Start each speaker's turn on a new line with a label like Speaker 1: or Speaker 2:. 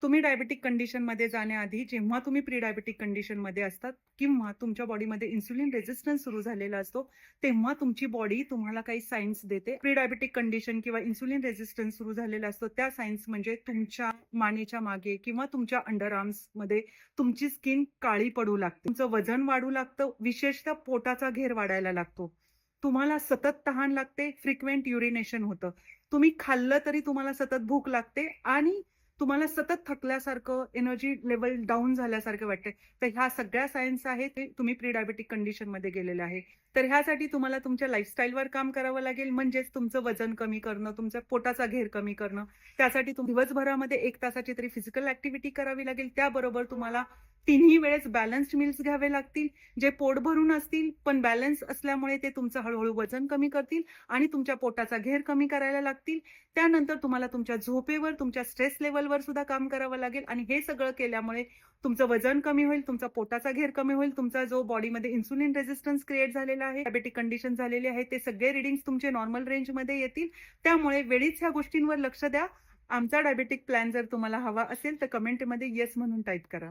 Speaker 1: तुम्ही डायबिटिक कंडिशनमध्ये जाण्याआधी जेव्हा तुम्ही प्री डायबिटिक कंडिशनमध्ये असतात किंवा तुमच्या बॉडीमध्ये इन्सुलिन रेझिस्टन्स सुरू झालेला असतो, तेव्हा तुमची बॉडी तुम्हाला काही सायन्स देते. प्री डायबिटिक कंडिशन किंवा इन्सुलिन रेझिस्टन्स सुरू झालेला असतो, त्या सायन्स म्हणजे तुमच्या मानेच्या मागे किंवा तुमच्या अंडर आर्म्समध्ये तुमची स्किन काळी पडू लागते. तुमचं वजन वाढू लागतं, विशेषतः पोटाचा घेर वाढायला लागतो. तुम्हाला सतत तहान लागते, फ्रिक्वेंट युरिनेशन होतं. तुम्ही खाल्लं तरी तुम्हाला सतत भूक लागते आणि तुम्हाला सतत थकल्यासारखं, एनर्जी लेव्हल डाऊन झाल्यासारखं वाटते. तर ह्या सगळ्या सायन्स आहेत, ते तुम्ही प्री डायबिटिक कंडिशनमध्ये गेलेले आहे. तर ह्यासाठी तुम्हाला तुमच्या लाईफस्टाईलवर काम करावं लागेल, म्हणजेच तुमचं वजन कमी करणं, तुमच्या पोटाचा घेर कमी करणं. त्यासाठी दिवसभरामध्ये 1 तासाची तरी फिजिकल ॲक्टिव्हिटी करावी लागेल. त्याबरोबर तुम्हाला तिन्ही वेळेस बॅलन्स्ड मील्स घ्यावे लागतील, जे पोट भरून असतील, पण बॅलन्स असल्यामुळे ते तुमचं हळू वजन कमी करतील आणि तुमच्या पोटाचा घेर कमी करायला लागतील. त्यानंतर तुम्हाला तुमच्या झोपेवर, तुमच्या स्ट्रेस लेव्हलवर सुद्धा काम करावं लागेल आणि हे सगळं केल्यामुळे तुमचं वजन कमी होईल, तुमचा पोटाचा घेर कमी होईल, तुमचा जो बॉडीमध्ये इन्सुलिन रेझिस्टन्स क्रिएट झालेला आहे, डायबिटिक कंडिशन झालेली आहे, ते सगळे रीडिंग्स तुमचे नॉर्मल रेंजमध्ये येतील. त्यामुळे वेळीच ह्या गोष्टींवर लक्ष द्या. आमचा डायबिटिक प्लॅन जर तुम्हाला हवा असेल, तर कमेंटमध्ये येस म्हणून टाइप करा.